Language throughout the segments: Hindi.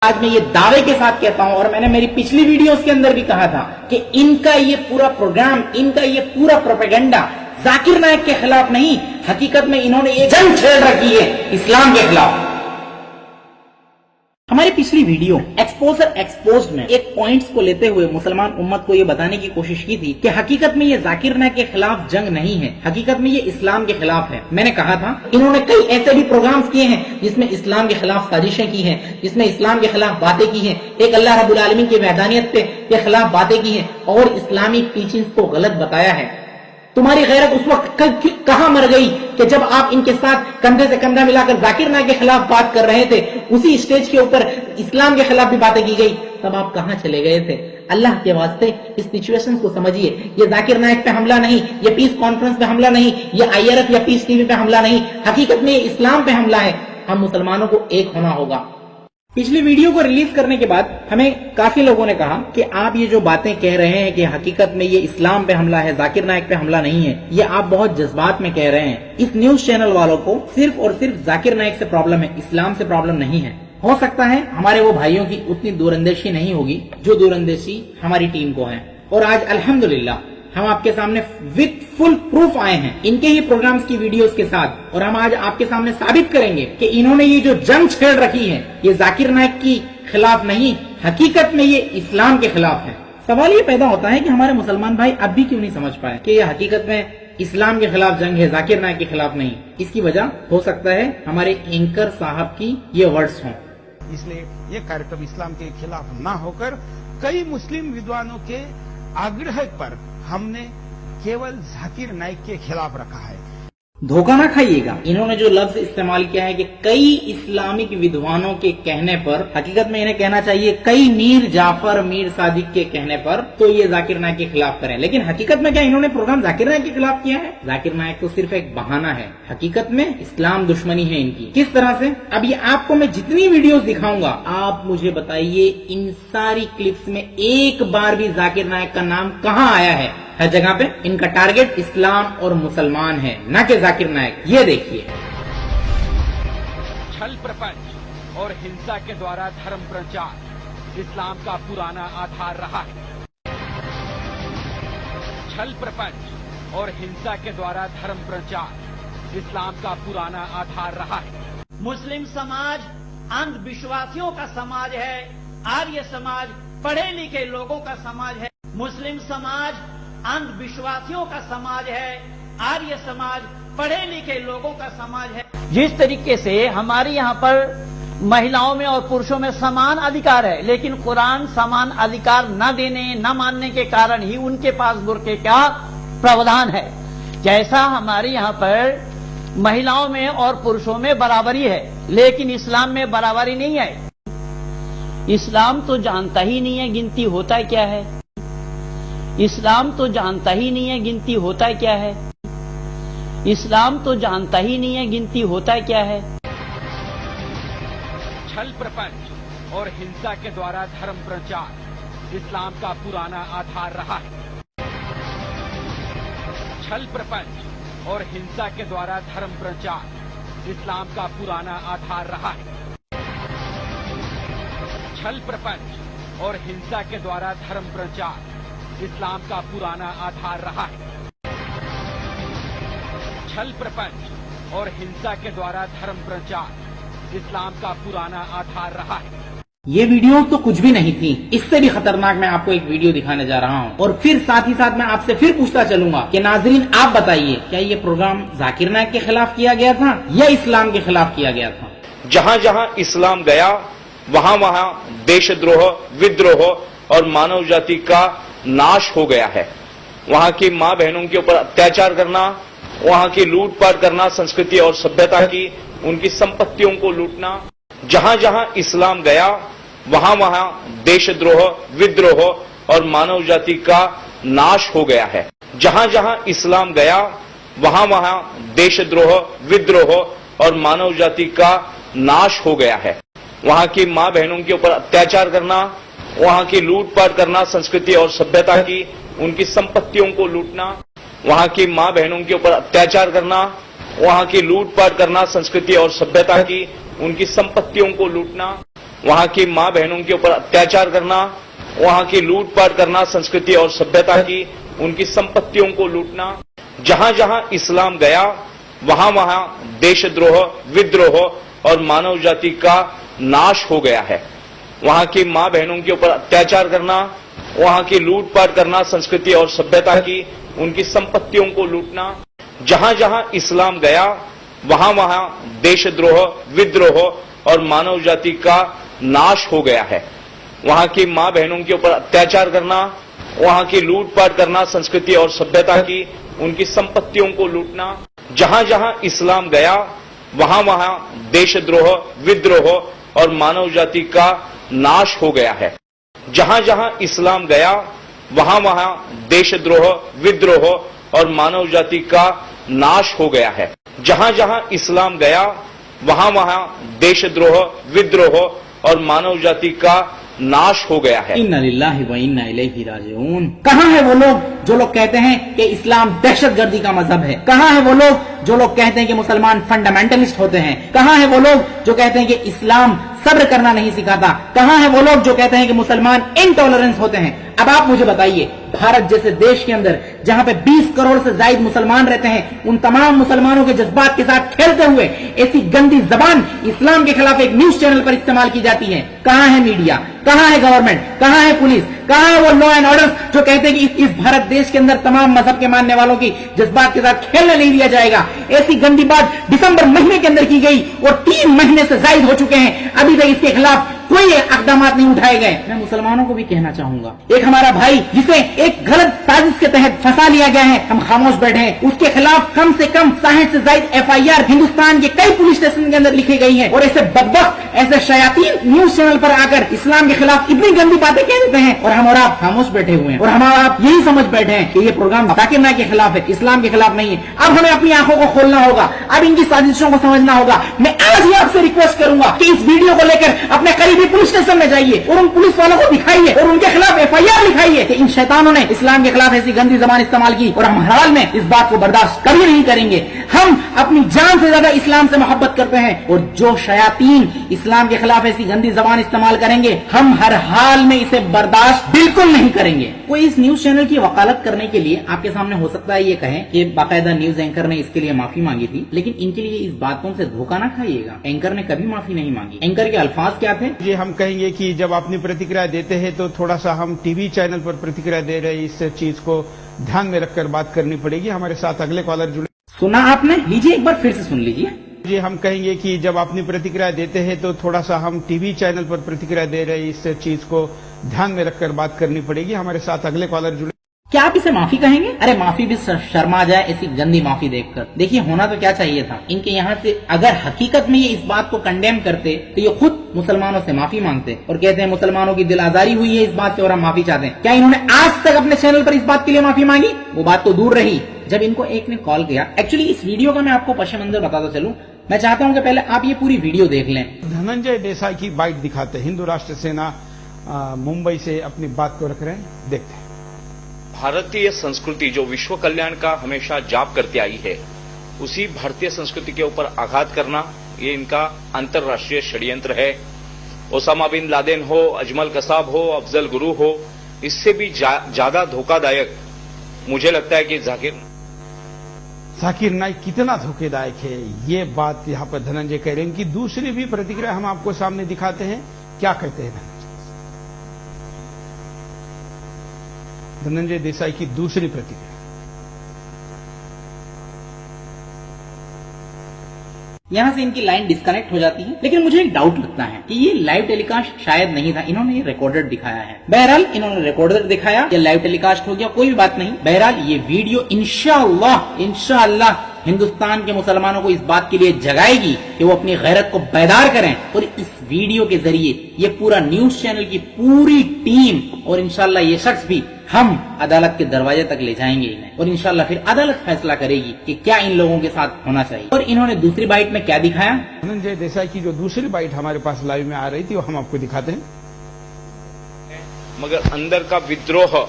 आज मैं ये दावे के साथ कहता हूं और मैंने मेरी पिछली वीडियोस के अंदर भी कहा था कि इनका ये पूरा प्रोग्राम, इनका ये पूरा प्रोपेगेंडा जाकिर नायक के खिलाफ नहीं, हकीकत में इन्होंने ये जंग छेड़ रखी है इस्लाम के खिलाफ। हमारी पिछली वीडियो एक्सपोज्ड में एक पॉइंट्स को लेते हुए मुसलमान उम्मत को ये बताने की कोशिश की थी कि हकीकत में ये जाकिर नायक के खिलाफ जंग नहीं है, हकीकत में ये इस्लाम के खिलाफ है। मैंने कहा था इन्होंने कई ऐसे भी प्रोग्राम्स किए हैं जिसमें इस्लाम के खिलाफ साजिशें की हैं, जिसमें इस्लाम के खिलाफ बातें की हैं, एक अल्लाह रब्बुल आलमीन की वहदानियत के खिलाफ बातें की हैं और इस्लामिक टीचिंग्स को गलत बताया है। तुम्हारी गैरत उस वक्त कहां मर गई कि जब आप इनके साथ कंधे से कंधा मिलाकर जाकिर नायक के खिलाफ बात कर रहे थे, उसी स्टेज के ऊपर इस्लाम के खिलाफ भी बातें की गई, तब आप कहां चले गए थे? अल्लाह के वास्ते इस सिचुएशन को समझिए। ये जाकिर नायक पे हमला नहीं, ये पीस कॉन्फ्रेंस पे हमला नहीं, ये IRF या पीस टीवी पे हमला नहीं, हकीकत में ये इस्लाम पे हमला है। हम मुसलमानों को एक होना होगा। पिछली वीडियो को रिलीज करने के बाद हमें काफी लोगों ने कहा कि आप ये जो बातें कह रहे हैं कि हकीकत में ये इस्लाम पे हमला है, जाकिर नायक पे हमला नहीं है, ये आप बहुत जज्बात में कह रहे हैं। इस न्यूज चैनल वालों को सिर्फ और सिर्फ जाकिर नायक से प्रॉब्लम है, इस्लाम से प्रॉब्लम नहीं है। हो सकता है हमारे वो भाइयों की उतनी दूरंदेशी नहीं होगी जो दूरंदेशी हमारी टीम को है। और आज अल्हम्दुलिल्लाह हम आपके सामने विद फुल प्रूफ आए हैं इनके ही प्रोग्राम्स की वीडियोस के साथ, और हम आज आपके सामने साबित करेंगे कि इन्होंने ये जो जंग छेड़ रखी है ये जाकिर नायक की खिलाफ नहीं, हकीकत में ये इस्लाम के खिलाफ है। सवाल ये पैदा होता है कि हमारे मुसलमान भाई अब भी क्यों नहीं समझ पाए कि ये हकीकत में इस्लाम के खिलाफ जंग है, जाकिर नायक के खिलाफ नहीं। इसकी वजह हो सकता है हमारे एंकर साहब की ये वर्ड्स हों। इसलिए ये कार्यक्रम इस्लाम के खिलाफ ना होकर कई मुस्लिम विद्वानों के आग्रह पर हमने केवल जाकिर नायक के खिलाफ रखा है। धोखा ना खाइएगा, इन्होंने जो लफ्ज इस्तेमाल किया है कि कई इस्लामिक विद्वानों के कहने पर, हकीकत में इन्हें कहना चाहिए कई मीर जाफर मीर सादिक के कहने पर, तो ये जाकिर नायक के खिलाफ करें। लेकिन हकीकत में क्या इन्होंने प्रोग्राम जाकिर नायक के खिलाफ किया है? जाकिर नायक तो सिर्फ एक बहाना है, हकीकत में इस्लाम दुश्मनी है इनकी। किस तरह से? अब ये आपको मैं जितनी वीडियोस दिखाऊंगा, आप मुझे बताइए इन सारी क्लिप्स में एक बार भी जाकिर नायक का नाम कहाँ आया है? हर जगह पे इनका टारगेट इस्लाम और मुसलमान है, न कि जाकिर नायक। ये देखिए, छल प्रपंच और हिंसा के द्वारा धर्म प्रचार इस्लाम का पुराना आधार रहा है। छल प्रपंच और हिंसा के द्वारा धर्म प्रचार इस्लाम का पुराना आधार रहा है। मुस्लिम समाज अंधविश्वासियों का समाज है, आर्य समाज पढ़े लिखे लोगों का समाज है। मुस्लिम समाज अंधविश्वासियों का समाज है, आर्य समाज पढ़े लिखे लोगों का समाज है। जिस तरीके से हमारे यहाँ पर महिलाओं में और पुरुषों में समान अधिकार है, लेकिन कुरान समान अधिकार न देने न मानने के कारण ही उनके पास बुर्के का प्रावधान है। जैसा हमारे यहाँ पर महिलाओं में और पुरुषों में बराबरी है, लेकिन इस्लाम में बराबरी नहीं है। इस्लाम तो जानता ही नहीं है गिनती होता है क्या है। इस्लाम तो जानता ही नहीं है गिनती होता है क्या है। इस्लाम तो जानता ही नहीं है गिनती होता है क्या है। छल प्रपंच और हिंसा के द्वारा धर्म प्रचार इस्लाम का पुराना आधार रहा है। छल प्रपंच और हिंसा के द्वारा धर्म प्रचार इस्लाम का पुराना आधार रहा है। छल प्रपंच और हिंसा के द्वारा धर्म प्रचार इस्लाम का पुराना आधार रहा है। छल प्रपंच और हिंसा के द्वारा धर्म प्रचार इस्लाम का पुराना आधार रहा है। ये वीडियो तो कुछ भी नहीं थी, इससे भी खतरनाक मैं आपको एक वीडियो दिखाने जा रहा हूँ। और फिर साथ ही साथ मैं आपसे फिर पूछता चलूंगा कि नाजरीन आप बताइए, क्या ये प्रोग्राम जाकिर नायक के खिलाफ किया गया था या इस्लाम के खिलाफ किया गया था? जहां जहां इस्लाम गया वहां वहां देशद्रोह, विद्रोह और मानव जाति का नाश हो गया है। वहां की मां बहनों के ऊपर अत्याचार करना, वहां की लूटपाट करना, संस्कृति और सभ्यता की, उनकी संपत्तियों को लूटना। जहां जहां इस्लाम गया वहां वहां देशद्रोह, विद्रोह और मानव जाति का नाश हो गया है। जहां जहां इस्लाम गया वहां वहां देशद्रोह, विद्रोह और मानव जाति का नाश हो गया है। वहां की मां बहनों के ऊपर अत्याचार करना, वहां की लूटपाट करना, संस्कृति और सभ्यता की, उनकी संपत्तियों को लूटना। वहां की मां बहनों के ऊपर अत्याचार करना, वहां की लूटपाट करना, संस्कृति और सभ्यता की, उनकी संपत्तियों को लूटना। वहां की मां बहनों के ऊपर अत्याचार करना, वहां की लूटपाट करना, संस्कृति और सभ्यता की, उनकी संपत्तियों को लूटना। जहां जहां इस्लाम गया वहां वहां देशद्रोह, विद्रोह और मानव जाति का नाश हो गया है। वहां की मां बहनों के ऊपर अत्याचार करना, वहां की लूटपाट करना, संस्कृति और सभ्यता की, उनकी संपत्तियों को लूटना। जहां जहां इस्लाम गया वहां वहां देशद्रोह, विद्रोह और मानव जाति का नाश हो गया है। वहां की मां बहनों के ऊपर अत्याचार करना, वहां की लूटपाट करना, संस्कृति और सभ्यता की, उनकी संपत्तियों को लूटना। जहां जहां इस्लाम गया वहां वहां देशद्रोह, विद्रोह और मानव जाति का नाश हो गया है। जहां जहां इस्लाम गया वहां वहां देशद्रोह, विद्रोह और मानव जाति का नाश हो गया है। जहां जहां इस्लाम गया वहां वहां देशद्रोह, विद्रोह और मानव जाति का नाश हो गया है। इन्ना लिल्लाहि व इन्ना इलैहि राजिऊन। कहां है वो लोग जो लोग कहते हैं कि इस्लाम दहशतगर्दी का मजहब है? कहां है वो लोग जो लोग कहते हैं कि मुसलमान फंडामेंटलिस्ट होते हैं? कहां है वो लोग जो कहते हैं कि इस्लाम सब्र करना नहीं सिखाता? कहां है वो लोग जो कहते हैं कि मुसलमान इनटॉलरेंस होते हैं? अब आप मुझे बताइए, भारत जैसे देश के अंदर जहां पे 20 करोड़ से ज्यादा मुसलमान रहते हैं, उन तमाम मुसलमानों के जज्बात के साथ खेलते हुए ऐसी गंदी जबान इस्लाम के खिलाफ एक न्यूज चैनल पर इस्तेमाल की जाती है। कहां है मीडिया? कहां है गवर्नमेंट? कहां है पुलिस? कहां है वो लॉ एंड ऑर्डर जो कहते हैं कि इस भारत देश के अंदर तमाम मजहब के मानने वालों की जज्बात के साथ खेलने नहीं दिया जाएगा? ऐसी गंदी बात दिसंबर महीने के अंदर की गई और 3 महीने से ज्यादा हो चुके हैं, अभी तक इसके खिलाफ कोई इकदाम नहीं उठाए गए। मैं मुसलमानों को भी कहना चाहूंगा, एक हमारा भाई जिसे एक गलत साजिश के तहत फंसा लिया गया है, हम खामोश बैठे हैं, उसके खिलाफ कम से कम 60 से ज्यादा FIR हिंदुस्तान के कई पुलिस स्टेशन के अंदर लिखी गई है। और ऐसे बदबख्त, ऐसे शयातीन न्यूज चैनल पर आकर इस्लाम के खिलाफ इतनी गंदी बातें कह देते हैं और हम और आप खामोश बैठे हुए हैं और हम और आप यही समझ बैठे हैं कि ये प्रोग्राम जाकिर नाइक के खिलाफ है, इस्लाम के खिलाफ नहीं है। अब हमें अपनी आंखों को खोलना होगा, अब इनकी साजिशों को समझना होगा। मैं आज ही आपसे रिक्वेस्ट करूंगा कि इस वीडियो को लेकर अपने करीबी पुलिस स्टेशन में जाइए और उन पुलिस वालों को दिखाइए और उनके खिलाफ FIR लिखाइए कि इन शैतानों ने इस्लाम के खिलाफ ऐसी गंदी जबान इस्तेमाल की और हम हर हाल में इस बात को बर्दाश्त कभी नहीं करेंगे। हम अपनी जान से ज्यादा इस्लाम से मोहब्बत करते हैं और जो शयातीन इस्लाम के खिलाफ ऐसी गंदी जबान इस्तेमाल करेंगे हम हर हाल में इसे बर्दाश्त बिल्कुल नहीं करेंगे। कोई इस न्यूज चैनल की वकालत करने के लिए आपके सामने हो सकता है ये कहे कि बाकायदा न्यूज एंकर ने इसके लिए माफी मांगी थी, लेकिन इनके लिए इस बातों से धोखा ना खाइएगा। एंकर ने कभी माफी नहीं मांगी। एंकर के अल्फाज क्या थे? ये हम कहेंगे कि जब अपनी प्रतिक्रिया देते हैं तो थोड़ा सा हम टीवी चैनल पर प्रतिक्रिया दे रहे हैं, इस चीज को ध्यान में रखकर बात करनी पड़ेगी। हमारे साथ अगले कॉलर जुड़े। सुना आपने? लीजिए एक बार फिर से सुन लीजिए। ये हम कहेंगे कि जब अपनी प्रतिक्रिया देते हैं तो थोड़ा सा हम टीवी चैनल पर प्रतिक्रिया दे रहे हैं, इस चीज को ध्यान में रखकर बात करनी पड़ेगी। हमारे साथ अगले कॉलर जुड़े। क्या आप इसे माफी कहेंगे? अरे माफी भी शर्मा जाए ऐसी गंदी माफी देखकर। देखिए होना तो क्या चाहिए था, इनके यहाँ से अगर हकीकत में ये इस बात को कंडेम करते तो ये खुद मुसलमानों से माफी मांगते और कहते हैं मुसलमानों की दिल आजारी हुई है इस बात से और हम माफी चाहते हैं। क्या इन्होंने आज तक अपने चैनल पर इस बात के लिए माफी मांगी? वो बात तो दूर रही, जब इनको एक ने कॉल किया। एक्चुअली इस वीडियो का मैं आपको पश्चिम मंजर बताता चलूं, मैं चाहता हूं कि पहले आप ये पूरी वीडियो देख लें। धनंजय देसाई की बाइट दिखाते हैं। हिंदू राष्ट्र सेना मुंबई से अपनी बात को रख रहे हैं, देखते हैं। भारतीय संस्कृति जो विश्व कल्याण का हमेशा जाप करती आई है, उसी भारतीय संस्कृति के ऊपर आघात करना ये इनका अंतर्राष्ट्रीय षड्यंत्र है। ओसामा बिन लादेन हो, अजमल कसाब हो, अफजल गुरु हो, इससे भी ज्यादा धोखादायक मुझे लगता है कि जाकिर नाइक कितना धोखेदायक है, ये बात यहां पर धनंजय कह रहे हैं। कि दूसरी भी प्रतिक्रिया हम आपको सामने दिखाते हैं, क्या कहते हैं धनंजय देसाई की दूसरी प्रतिक्रिया। यहाँ से इनकी लाइन डिस्कनेक्ट हो जाती है, लेकिन मुझे एक डाउट लगता है कि ये लाइव टेलीकास्ट शायद नहीं था, इन्होंने ये रिकॉर्डेड दिखाया है। बहरहाल इन्होंने रिकॉर्डेड दिखाया या लाइव टेलीकास्ट हो गया, कोई भी बात नहीं। बहरहाल ये वीडियो इंशाअल्लाह हिंदुस्तान के मुसलमानों को इस बात के लिए जगाएगी कि वो अपनी गैरत को बेदार करें और इस वीडियो के जरिए ये पूरा न्यूज चैनल की पूरी टीम और इंशाअल्लाह ये शख्स भी हम अदालत के दरवाजे तक ले जाएंगे इन्हें और इंशाअल्लाह फिर अदालत फैसला करेगी कि क्या इन लोगों के साथ होना चाहिए। और इन्होंने दूसरी बाइट में क्या दिखाया? धनंजय देसाई की जो दूसरी बाइट हमारे पास लाइव में आ रही थी वो हम आपको दिखाते हैं। मगर अंदर का विद्रोह,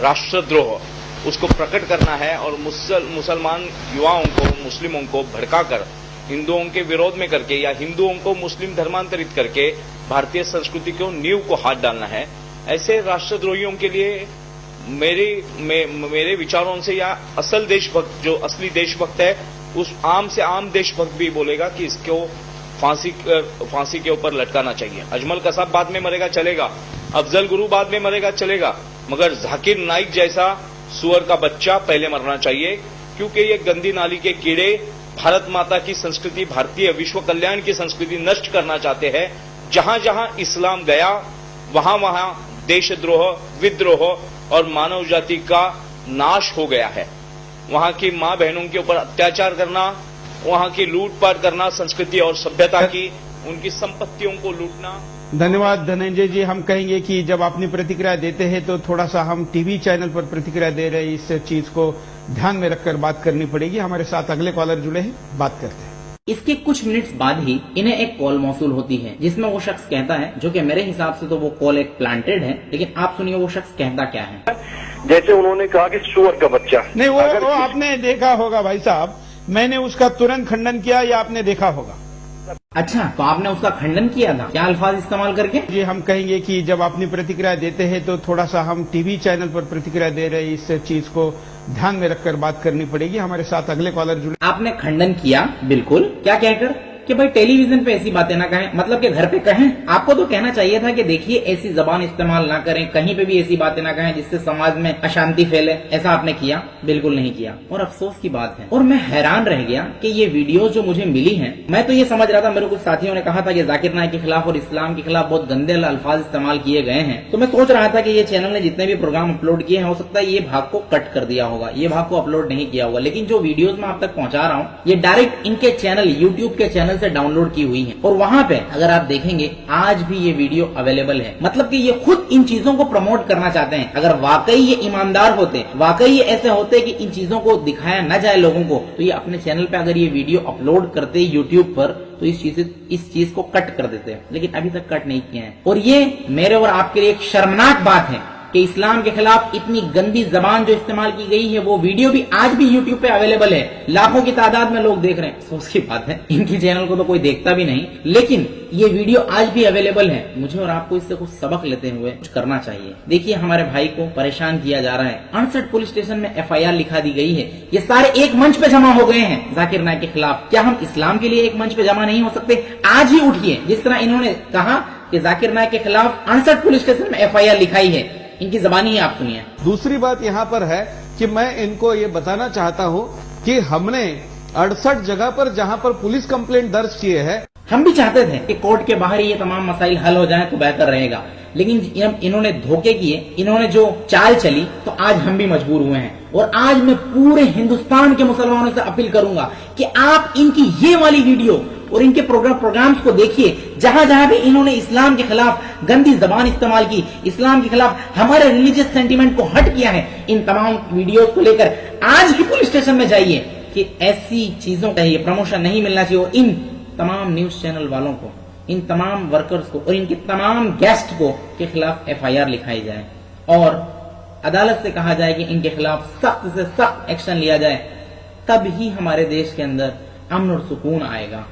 राष्ट्रद्रोह उसको प्रकट करना है और मुसलमान युवाओं को, मुस्लिमों को भड़काकर हिंदुओं के विरोध में करके या हिंदुओं को मुस्लिम धर्मांतरित करके भारतीय संस्कृति को नींव को हाथ डालना है, ऐसे राष्ट्रद्रोहियों के लिए मेरे विचारों से या असल देशभक्त जो असली देशभक्त है उस आम से आम देशभक्त भी बोलेगा कि इसको फांसी के ऊपर लटकाना चाहिए। अजमल कसाब बाद में मरेगा चलेगा, अफजल गुरु बाद में मरेगा चलेगा, मगर जाकिर नाइक जैसा सुअर का बच्चा पहले मरना चाहिए, क्योंकि ये गंदी नाली के कीड़े भारत माता की संस्कृति, भारतीय विश्व कल्याण की संस्कृति नष्ट करना चाहते हैं। जहां जहां इस्लाम गया वहां वहां देशद्रोह, विद्रोह और मानव जाति का नाश हो गया है। वहां की मां बहनों के ऊपर अत्याचार करना, वहां की लूटपाट करना, संस्कृति और सभ्यता की, उनकी संपत्तियों को लूटना। धन्यवाद धनंजय जी। हम कहेंगे कि जब अपनी प्रतिक्रिया देते हैं तो थोड़ा सा हम टीवी चैनल पर प्रतिक्रिया दे रहे हैं, इस चीज को ध्यान में रखकर बात करनी पड़ेगी। हमारे साथ अगले कॉलर जुड़े हैं, बात करते हैं। इसके कुछ मिनट्स बाद ही इन्हें एक कॉल मौसूल होती है जिसमें वो शख्स कहता है, जो कि मेरे हिसाब से तो वो कॉल एक प्लांटेड है, लेकिन आप सुनिए वो शख्स कहता क्या है। जैसे उन्होंने कहा कि सुअर का बच्चा नहीं, वो आपने देखा होगा भाई साहब, मैंने उसका तुरंत खंडन किया या आपने देखा होगा। अच्छा, तो आपने उसका खंडन किया था क्या अल्फाज इस्तेमाल करके? जी, हम कहेंगे कि जब अपनी प्रतिक्रिया देते हैं तो थोड़ा सा हम टीवी चैनल पर प्रतिक्रिया दे रहे हैं, इस चीज को ध्यान में रखकर बात करनी पड़ेगी। हमारे साथ अगले कॉलर जुड़े। आपने खंडन किया, बिल्कुल, क्या कहकर कि भाई टेलीविजन पे ऐसी बातें ना कहें, मतलब कि घर पे कहें। आपको तो कहना चाहिए था कि देखिए ऐसी जबान इस्तेमाल ना करें, कहीं पे भी ऐसी बातें ना कहें जिससे समाज में अशांति फैले। ऐसा आपने किया? बिल्कुल नहीं किया। और अफसोस की बात है, और मैं हैरान रह गया कि ये वीडियो जो मुझे मिली है, मैं तो ये समझ रहा था, मेरे कुछ साथियों ने कहा था कि जाकिर नाइक के खिलाफ और इस्लाम के खिलाफ बहुत गंदे अल्फाज इस्तेमाल किए गए हैं, तो मैं सोच रहा था कि ये चैनल ने जितने भी प्रोग्राम अपलोड किए हैं, हो सकता है ये भाग को कट कर दिया होगा, ये भाग को अपलोड नहीं किया होगा। लेकिन जो वीडियोज मैं आप तक पहुंचा रहा हूँ, ये डायरेक्ट इनके चैनल, यूट्यूब के चैनल से डाउनलोड की हुई है। और वहां पे अगर आप देखेंगे आज भी ये वीडियो अवेलेबल है। मतलब कि ये खुद इन चीजों को प्रमोट करना चाहते हैं। अगर वाकई ये ईमानदार होते, वाकई ये ऐसे होते कि इन चीजों को दिखाया न जाए लोगों को, तो ये अपने चैनल पे अगर ये वीडियो अपलोड करते यूट्यूब पर तो इस चीज को कट कर देते, लेकिन अभी तक कट नहीं किए हैं। और ये मेरे और आपके लिए एक शर्मनाक बात है कि इस्लाम के खिलाफ इतनी गंदी जबान जो इस्तेमाल की गई है, वो वीडियो भी आज भी यूट्यूब पे अवेलेबल है। लाखों की तादाद में लोग देख रहे हैं। अफसोस की बात है, इनकी चैनल को तो कोई देखता भी नहीं, लेकिन ये वीडियो आज भी अवेलेबल है। मुझे और आपको इससे कुछ सबक लेते हुए कुछ करना चाहिए। देखिए, हमारे भाई को परेशान किया जा रहा है। 68 पुलिस स्टेशन में FIR लिखा दी गई है। ये सारे एक मंच पे जमा हो गए हैं जाकिर नाइक के खिलाफ। क्या हम इस्लाम के लिए एक मंच पे जमा नहीं हो सकते? आज ही उठिए। जिस तरह इन्होंने कहा कि जाकिर नाइक के खिलाफ 68 पुलिस स्टेशन में FIR लिखाई है, इनकी जबानी ही आप सुनिए। दूसरी बात यहाँ पर है कि मैं इनको ये बताना चाहता हूँ कि हमने 68 जगह पर जहाँ पर पुलिस कंप्लेंट दर्ज किए हैं, हम भी चाहते थे कि कोर्ट के बाहर ही ये तमाम मसाइल हल हो जाएं तो बेहतर रहेगा, लेकिन इन्होंने धोखे किए, इन्होंने जो चाल चली, तो आज हम भी मजबूर हुए हैं। और आज मैं पूरे हिंदुस्तान के मुसलमानों से अपील करूंगा कि आप इनकी ये वाली वीडियो और इनके प्रोग्राम्स को देखिए, जहां जहां भी इन्होंने इस्लाम के खिलाफ गंदी जबान इस्तेमाल की, इस्लाम के खिलाफ हमारे रिलीजियस सेंटीमेंट को हट किया है, इन तमाम वीडियोस को लेकर आज ही पुलिस स्टेशन में जाइए कि ऐसी चीजों का ये प्रमोशन नहीं मिलना चाहिए। और इन तमाम न्यूज चैनल वालों को, इन तमाम वर्कर्स को और इनके तमाम गेस्ट को के खिलाफ FIR लिखाई जाए और अदालत से कहा जाए कि इनके खिलाफ सख्त से सख्त एक्शन लिया जाए। तब ही हमारे देश के अंदर अमन और सुकून आएगा।